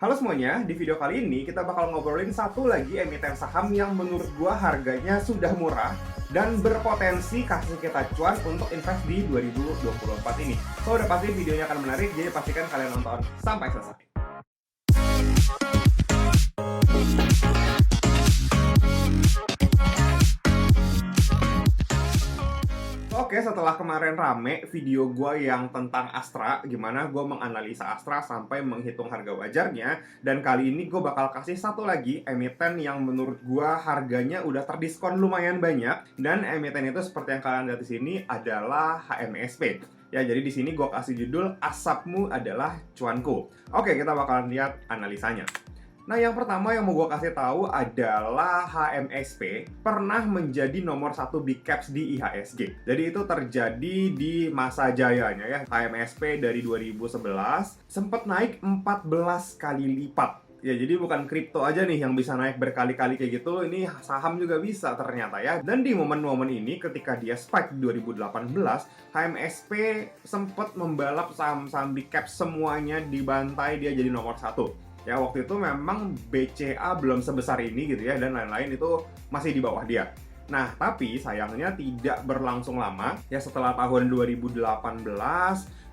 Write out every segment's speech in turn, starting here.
Halo semuanya, di video kali ini kita bakal ngobrolin satu lagi emiten saham yang menurut gua harganya sudah murah dan berpotensi kasih kita cuan untuk invest di 2024 ini. So, udah pasti videonya akan menarik, jadi pastikan kalian nonton sampai selesai. Oke, setelah kemarin rame video gue yang tentang Astra, gimana gue menganalisa Astra sampai menghitung harga wajarnya, dan kali ini gue bakal kasih satu lagi emiten yang menurut gue harganya udah terdiskon lumayan banyak, dan emiten itu seperti yang kalian lihat di sini adalah HMSP. Ya, jadi di sini gue kasih judul Asapmu adalah Cuanku. Oke, kita bakalan lihat analisanya. Nah, yang pertama yang mau gue kasih tahu adalah HMSP pernah menjadi nomor satu big caps di IHSG. Jadi itu terjadi di masa jayanya ya. HMSP dari 2011 sempat naik 14 kali lipat. Ya, jadi bukan kripto aja nih yang bisa naik berkali-kali kayak gitu, ini saham juga bisa ternyata ya. Dan di momen-momen ini ketika dia spike di 2018, HMSP sempat membalap saham-saham big cap semuanya dibantai, dia jadi nomor satu. Ya, waktu itu memang BCA belum sebesar ini gitu ya, dan lain-lain itu masih di bawah dia. Nah, tapi sayangnya tidak berlangsung lama. Ya, setelah tahun 2018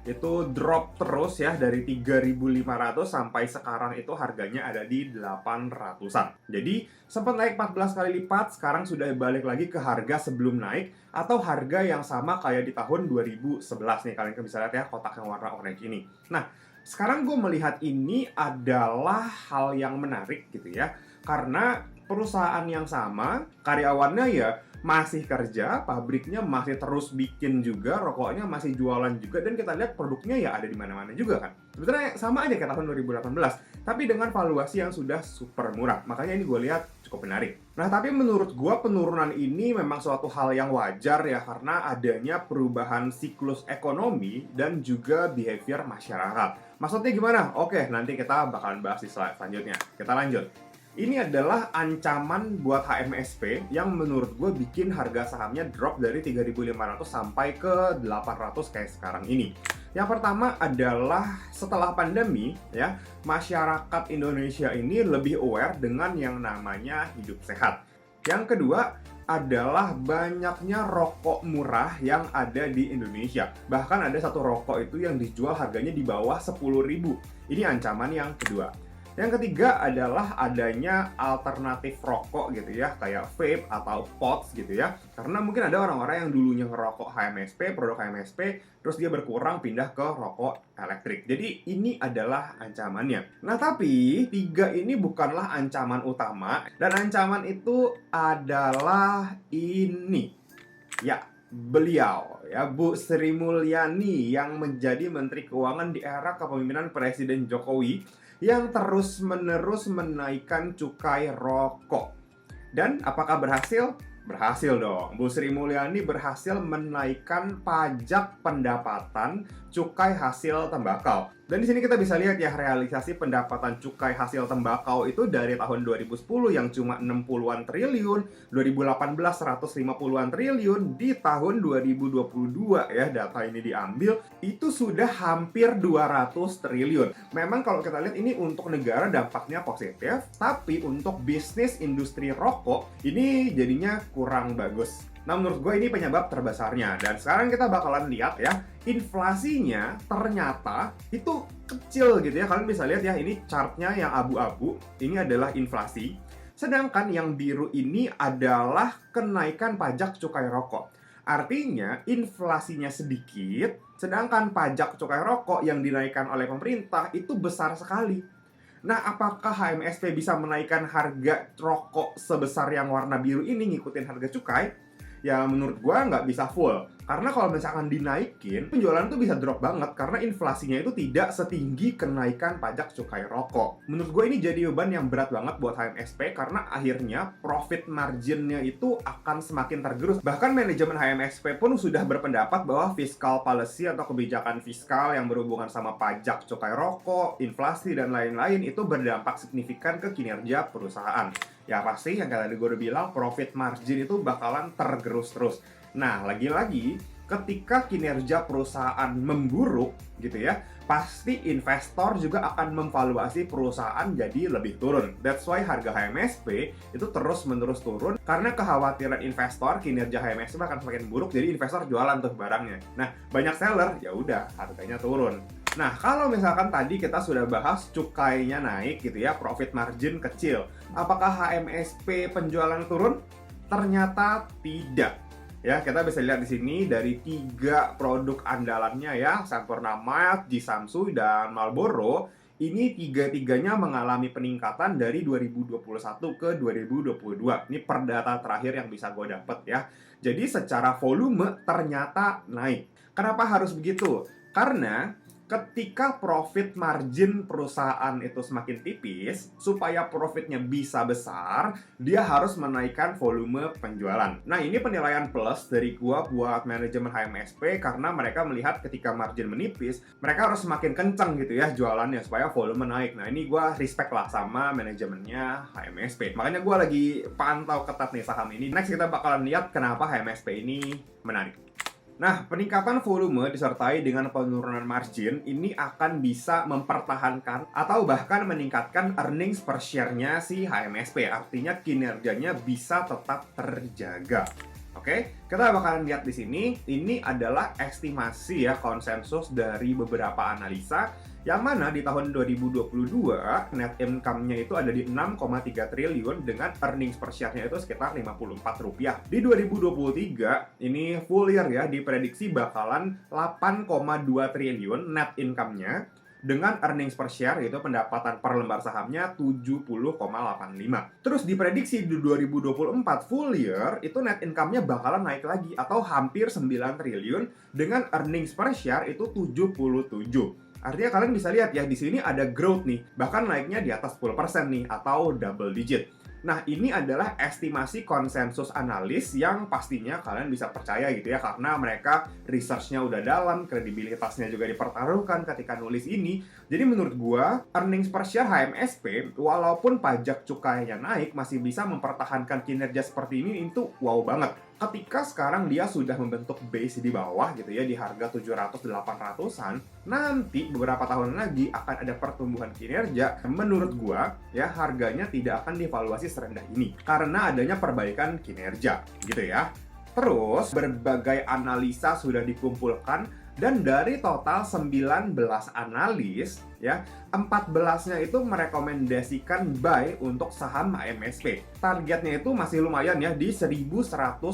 itu drop terus ya, dari 3.500 sampai sekarang itu harganya ada di 800-an. Jadi sempat naik 14 kali lipat, sekarang sudah balik lagi ke harga sebelum naik atau harga yang sama kayak di tahun 2011 nih. Kalian bisa lihat ya kotak yang warna orange ini. Nah, sekarang gue melihat ini adalah hal yang menarik gitu ya, karena perusahaan yang sama, karyawannya ya masih kerja, pabriknya masih terus bikin juga, rokoknya masih jualan juga, dan kita lihat produknya ya ada di mana-mana juga kan. Sebenarnya sama aja kayak tahun 2018, tapi dengan valuasi yang sudah super murah. Makanya ini gue lihat cukup menarik. Nah, tapi menurut gue penurunan ini memang suatu hal yang wajar ya, karena adanya perubahan siklus ekonomi dan juga behavior masyarakat. Maksudnya gimana? Oke, nanti kita bakalan bahas di slide selanjutnya. Kita lanjut. Ini adalah ancaman buat HMSP yang menurut gue bikin harga sahamnya drop dari 3.500 sampai ke 800 kayak sekarang ini. Yang pertama adalah setelah pandemi ya, masyarakat Indonesia ini lebih aware dengan yang namanya hidup sehat. Yang kedua adalah banyaknya rokok murah yang ada di Indonesia. Bahkan ada satu rokok itu yang dijual harganya di bawah 10.000. Ini ancaman yang kedua. Yang ketiga adalah adanya alternatif rokok gitu ya, kayak vape atau pods gitu ya. Karena mungkin ada orang-orang yang dulunya ngerokok HMSP, produk HMSP, terus dia berkurang pindah ke rokok elektrik. Jadi ini adalah ancamannya. Nah, tapi tiga ini bukanlah ancaman utama, dan ancaman itu adalah ini. Ya, beliau ya, Bu Sri Mulyani yang menjadi Menteri Keuangan di era kepemimpinan Presiden Jokowi yang terus-menerus menaikkan cukai rokok. Dan apakah berhasil? Berhasil dong. Bu Sri Mulyani berhasil menaikkan pajak pendapatan cukai hasil tembakau. Dan di sini kita bisa lihat ya, realisasi pendapatan cukai hasil tembakau itu dari tahun 2010 yang cuma 60-an triliun, 2018 150-an triliun, di tahun 2022 ya, data ini diambil, itu sudah hampir 200 triliun. Memang kalau kita lihat ini untuk negara dampaknya positif, tapi untuk bisnis industri rokok ini jadinya kurang bagus. Nah, menurut gue ini penyebab terbesarnya. Dan sekarang kita bakalan lihat ya, inflasinya ternyata itu kecil gitu ya. Kalian bisa lihat ya, ini chartnya yang abu-abu, ini adalah inflasi. Sedangkan yang biru ini adalah kenaikan pajak cukai rokok. Artinya inflasinya sedikit, sedangkan pajak cukai rokok yang dinaikkan oleh pemerintah itu besar sekali. Nah, apakah HMSP bisa menaikkan harga rokok sebesar yang warna biru ini ngikutin harga cukai? Ya, menurut gua nggak bisa full. Karena kalau misalkan dinaikin, penjualan tuh bisa drop banget karena inflasinya itu tidak setinggi kenaikan pajak cukai rokok. Menurut gue ini jadi beban yang berat banget buat HMSP karena akhirnya profit marginnya itu akan semakin tergerus. Bahkan manajemen HMSP pun sudah berpendapat bahwa fiscal policy atau kebijakan fiskal yang berhubungan sama pajak cukai rokok, inflasi, dan lain-lain itu berdampak signifikan ke kinerja perusahaan. Ya pasti yang tadi gue udah bilang, profit margin itu bakalan tergerus terus. Nah, lagi-lagi ketika kinerja perusahaan memburuk gitu ya, pasti investor juga akan memvaluasi perusahaan jadi lebih turun. That's why harga HMSP itu terus-menerus turun karena kekhawatiran investor kinerja HMSP akan semakin buruk, jadi investor jualan tuh barangnya. Nah, banyak seller, ya udah harganya turun. Nah, kalau misalkan tadi kita sudah bahas cukainya naik gitu ya, profit margin kecil. Apakah HMSP penjualan turun? Ternyata tidak. Ya, kita bisa lihat di sini dari 3 produk andalannya ya, Sampurna Mild, Jisamsu, dan Marlboro. Ini tiga-tiganya mengalami peningkatan dari 2021 ke 2022. Ini per data terakhir yang bisa gue dapet ya. Jadi secara volume ternyata naik. Kenapa harus begitu? Karena ketika profit margin perusahaan itu semakin tipis, supaya profitnya bisa besar, dia harus menaikkan volume penjualan. Nah, ini penilaian plus dari gua buat manajemen HMSP karena mereka melihat ketika margin menipis, mereka harus semakin kencang gitu ya jualannya supaya volume naik. Nah, ini gua respect lah sama manajemennya HMSP. Makanya gua lagi pantau ketat nih saham ini. Next kita bakalan lihat kenapa HMSP ini menarik. Nah, peningkatan volume disertai dengan penurunan margin ini akan bisa mempertahankan atau bahkan meningkatkan earnings per share-nya si HMSP. Artinya kinerjanya bisa tetap terjaga. Oke, kita bakalan lihat di sini. Ini adalah estimasi ya, konsensus dari beberapa analisa yang mana di tahun 2022 net income-nya itu ada di 6,3 triliun dengan earnings per share-nya itu sekitar Rp54. Di 2023 ini full year ya, diprediksi bakalan 8,2 triliun net income-nya dengan earnings per share yaitu pendapatan per lembar sahamnya 70,85. Terus diprediksi di 2024 full year itu net income-nya bakalan naik lagi atau hampir 9 triliun dengan earnings per share itu 77. Artinya kalian bisa lihat ya, di sini ada growth nih, bahkan naiknya di atas 10% nih, atau double digit. Nah, ini adalah estimasi konsensus analis yang pastinya kalian bisa percaya gitu ya, karena mereka research-nya udah dalam, kredibilitasnya juga dipertaruhkan ketika nulis ini. Jadi menurut gua, earnings per share HMSP, walaupun pajak cukainya naik, masih bisa mempertahankan kinerja seperti ini, itu wow banget. Ketika sekarang dia sudah membentuk base di bawah gitu ya, di harga 700-800an, nanti beberapa tahun lagi akan ada pertumbuhan kinerja. Menurut gua ya, harganya tidak akan dievaluasi serendah ini karena adanya perbaikan kinerja gitu ya. Terus berbagai analisa sudah dikumpulkan dan dari total 19 analis ya, 14-nya itu merekomendasikan buy untuk saham HMSP. Targetnya itu masih lumayan ya, di 1122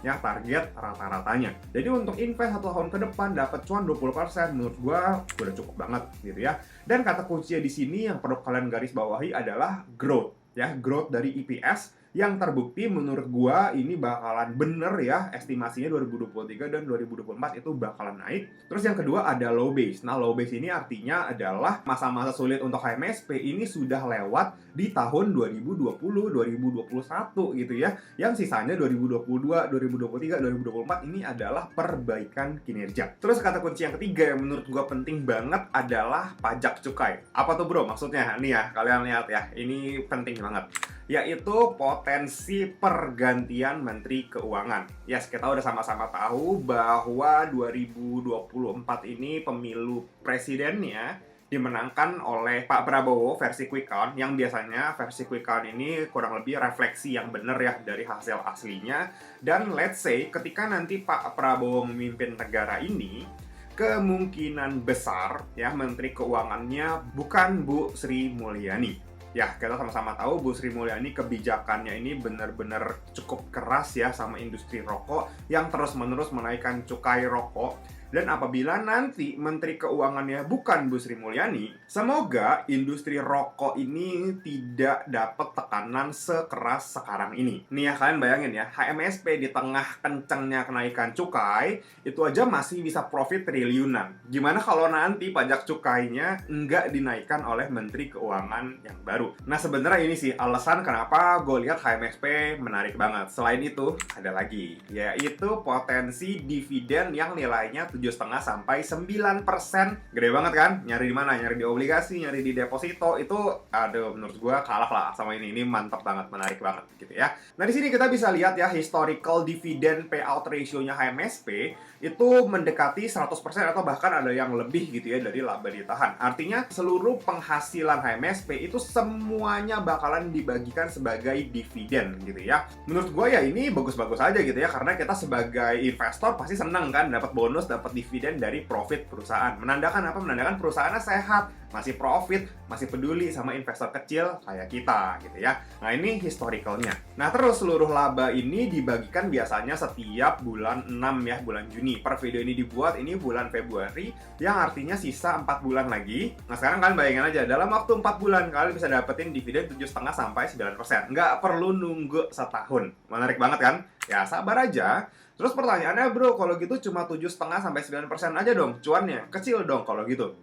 ya target rata-ratanya. Jadi untuk invest 1 tahun ke depan dapat cuan 20%, menurut gua udah cukup banget gitu ya. Dan kata kuncinya di sini yang perlu kalian garis bawahi adalah growth ya, growth dari EPS yang terbukti menurut gua ini bakalan bener ya, estimasinya 2023 dan 2024 itu bakalan naik. Terus yang kedua ada low base. Nah, low base ini artinya adalah masa-masa sulit untuk HMSP ini sudah lewat di tahun 2020, 2021 gitu ya. Yang sisanya 2022, 2023, 2024 ini adalah perbaikan kinerja. Terus kata kunci yang ketiga yang menurut gua penting banget adalah pajak cukai. Apa tuh bro maksudnya? Nih ya, kalian lihat ya, ini penting banget. Yaitu potensi pergantian Menteri Keuangan. Yes, kita udah sama-sama tahu bahwa 2024 ini pemilu presidennya dimenangkan oleh Pak Prabowo versi quick count, yang biasanya versi quick count ini kurang lebih refleksi yang benar ya dari hasil aslinya. Dan let's say ketika nanti Pak Prabowo memimpin negara ini, kemungkinan besar ya Menteri Keuangannya bukan Bu Sri Mulyani. Ya, kita sama-sama tahu Bu Sri Mulyani kebijakannya ini benar-benar cukup keras ya sama industri rokok yang terus-menerus menaikkan cukai rokok. Dan apabila nanti Menteri Keuangannya bukan Bu Sri Mulyani, semoga industri rokok ini tidak dapat tekanan sekeras sekarang ini. Nih ya, kalian bayangin ya, HMSP di tengah kencangnya kenaikan cukai, itu aja masih bisa profit triliunan. Gimana kalau nanti pajak cukainya nggak dinaikkan oleh Menteri Keuangan yang baru? Nah, sebenarnya ini sih alasan kenapa gue lihat HMSP menarik banget. Selain itu, ada lagi, yaitu potensi dividen yang nilainya 7,5 sampai 9%. Gede banget kan? Nyari di mana? Nyari di obligasi, nyari di deposito, itu aduh menurut gue kalah lah sama ini. Ini mantap banget, menarik banget gitu ya. Nah, di sini kita bisa lihat ya historical dividend payout ratio-nya HMSP itu mendekati 100% atau bahkan ada yang lebih gitu ya dari laba ditahan. Artinya seluruh penghasilan HMSP itu semuanya bakalan dibagikan sebagai dividen gitu ya. Menurut gue ya ini bagus-bagus aja gitu ya, karena kita sebagai investor pasti seneng kan dapat bonus, dapat dividen dari profit perusahaan. Menandakan apa? Menandakan perusahaannya sehat, masih profit, masih peduli sama investor kecil kayak kita gitu ya. Nah, ini historicalnya. Nah, terus seluruh laba ini dibagikan biasanya setiap bulan 6 ya, bulan Juni. Per video ini dibuat ini bulan Februari, yang artinya sisa 4 bulan lagi. Nah, sekarang kalian bayangin aja, dalam waktu 4 bulan kalian bisa dapetin dividen 7,5 sampai 9%. Nggak perlu nunggu setahun. Menarik banget kan? Ya, sabar aja. Terus pertanyaannya, bro, kalau gitu cuma 7,5 sampai 9% aja dong cuannya. Kecil dong kalau gitu.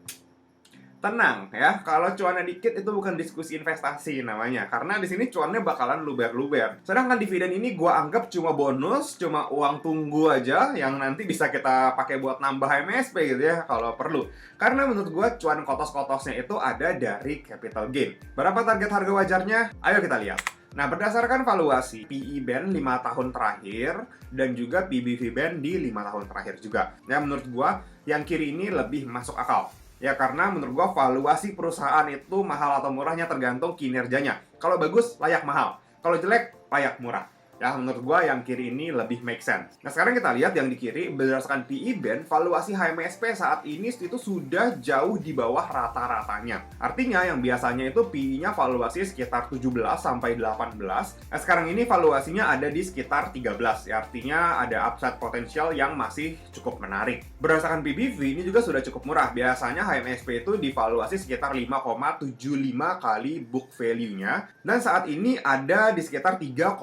Tenang ya, kalau cuannya dikit itu bukan diskusi investasi namanya, karena di sini cuannya bakalan luber-luber. Sedangkan dividen ini gua anggap cuma bonus, cuma uang tunggu aja yang nanti bisa kita pakai buat nambah MSP gitu ya kalau perlu. Karena menurut gua cuan kotos-kotosnya itu ada dari capital gain. Berapa target harga wajarnya? Ayo kita lihat. Nah, berdasarkan valuasi PE band 5 tahun terakhir dan juga PBV band di 5 tahun terakhir juga. Ya, menurut gua yang kiri ini lebih masuk akal. Ya, karena menurut gua valuasi perusahaan itu mahal atau murahnya tergantung kinerjanya. Kalau bagus, layak mahal. Kalau jelek, layak murah. Ya, menurut gua yang kiri ini lebih make sense. Nah, sekarang kita lihat yang di kiri, berdasarkan PE band, valuasi HMSP saat ini itu sudah jauh di bawah rata-ratanya. Artinya yang biasanya itu PE-nya valuasi sekitar 17 sampai 18. Nah, sekarang ini valuasinya ada di sekitar 13. Ya, artinya ada upside potensial yang masih cukup menarik. Berdasarkan PBV ini juga sudah cukup murah. Biasanya HMSP itu divaluasi sekitar 5,75 kali book value-nya. Dan saat ini ada di sekitar 3,2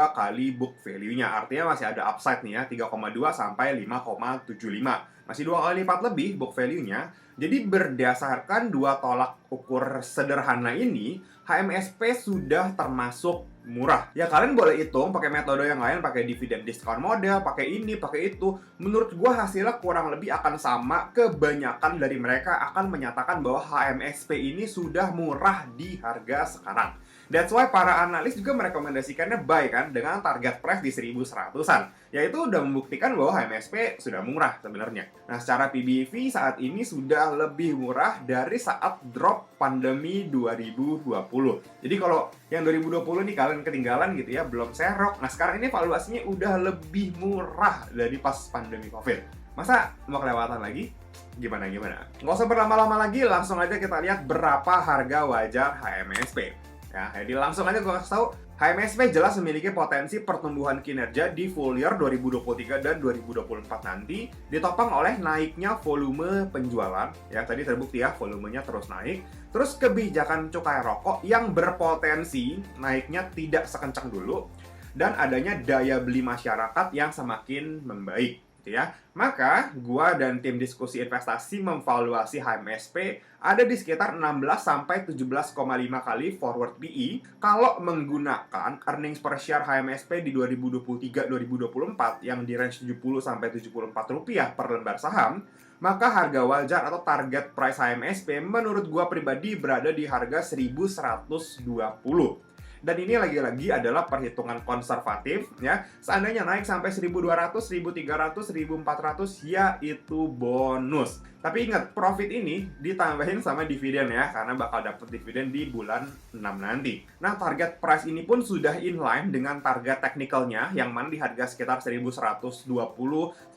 kali book value-nya. Artinya masih ada upside nih ya, 3,2 sampai 5,75. Masih 2 kali lipat lebih book value-nya. Jadi berdasarkan dua tolak ukur sederhana ini, HMSP sudah termasuk murah. Ya, kalian boleh hitung pakai metode yang lain, pakai dividen discount model, pakai ini, pakai itu. Menurut gua hasilnya kurang lebih akan sama. Kebanyakan dari mereka akan menyatakan bahwa HMSP ini sudah murah di harga sekarang. That's why para analis juga merekomendasikannya buy kan, dengan target price di 1100-an. Yaitu udah membuktikan bahwa HMSP sudah murah sebenarnya. Nah, secara PBV saat ini sudah lebih murah dari saat drop pandemi 2020. Jadi kalau yang 2020 nih kalian ketinggalan gitu ya, belum serok. Nah, sekarang ini valuasinya udah lebih murah dari pas pandemi COVID. Masa mau kelewatan lagi? Gimana? Nggak usah berlama-lama lagi, langsung aja kita lihat berapa harga wajar HMSP. Ya, jadi langsung aja gue kasih tahu, HMSP jelas memiliki potensi pertumbuhan kinerja di full year 2023 dan 2024 nanti, ditopang oleh naiknya volume penjualan. Ya, tadi terbukti ya, volumenya terus naik. Terus kebijakan cukai rokok yang berpotensi naiknya tidak sekencang dulu, dan adanya daya beli masyarakat yang semakin membaik. Ya. Maka, gua dan tim diskusi investasi memvaluasi HMSP ada di sekitar 16 sampai 17,5 kali forward PE kalau menggunakan earnings per share HMSP di 2023-2024 yang di range 70 sampai 74 rupiah per lembar saham. Maka harga wajar atau target price HMSP menurut gua pribadi berada di harga 1120. Dan ini lagi-lagi adalah perhitungan konservatif ya. Seandainya naik sampai 1200, 1300, 1400 ya itu bonus. Tapi ingat, profit ini ditambahin sama dividen ya, karena bakal dapat dividen di bulan 6 nanti. Nah, target price ini pun sudah inline dengan target technicalnya, yang mana di harga sekitar 1120,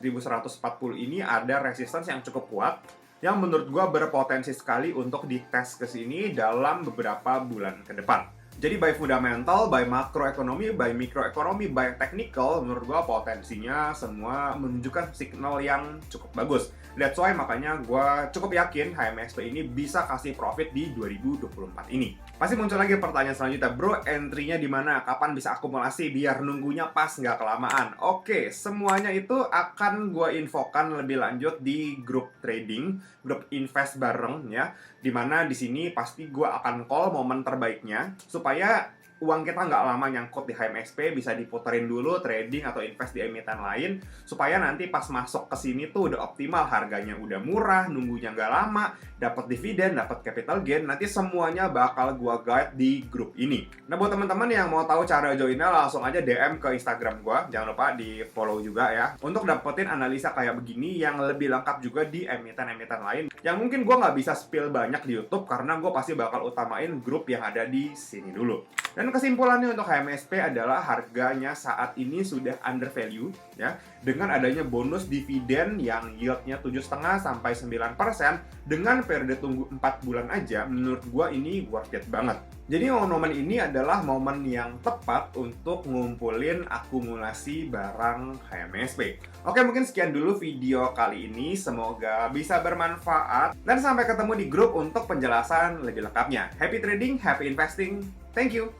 1140 ini ada resistance yang cukup kuat, yang menurut gua berpotensi sekali untuk dites ke sini dalam beberapa bulan ke depan. Jadi by fundamental, by makroekonomi, by mikroekonomi, by technical, menurut gua potensinya semua menunjukkan signal yang cukup bagus. That's why makanya gua cukup yakin HMSP ini bisa kasih profit di 2024 ini. Pasti muncul lagi pertanyaan selanjutnya, bro, entry-nya di mana? Kapan bisa akumulasi biar nunggunya pas nggak kelamaan? Oke, semuanya itu akan gua infokan lebih lanjut di grup trading, grup invest bareng ya. Dimana di sini pasti gua akan call momen terbaiknya supaya uang kita nggak lama nyangkut di HMXP, bisa diputerin dulu trading atau invest di emiten lain, supaya nanti pas masuk ke sini tuh udah optimal, harganya udah murah, nunggunya nggak lama, dapat dividen, dapat capital gain, nanti semuanya bakal gua guide di grup ini. Nah, buat teman-teman yang mau tahu cara joinnya, langsung aja DM ke Instagram gua, jangan lupa di follow juga ya, untuk dapetin analisa kayak begini yang lebih lengkap juga di emiten-emiten lain, yang mungkin gua nggak bisa spill banyak di YouTube, karena gua pasti bakal utamain grup yang ada di sini dulu. Dan kesimpulannya untuk HMSP adalah harganya saat ini sudah undervalue ya, dengan adanya bonus dividen yang yieldnya 7,5 sampai 9% dengan periode tunggu 4 bulan aja, menurut gua ini worth it banget. Jadi momen ini adalah momen yang tepat untuk ngumpulin akumulasi barang HMSP. Oke, mungkin sekian dulu video kali ini, semoga bisa bermanfaat dan sampai ketemu di grup untuk penjelasan lebih lengkapnya. Happy trading, happy investing, thank you.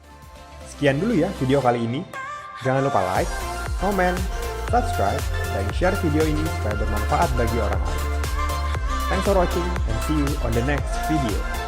Sekian dulu ya video kali ini. Jangan lupa like, comment, subscribe, dan share video ini supaya bermanfaat bagi orang lain. Thanks for watching and see you on the next video.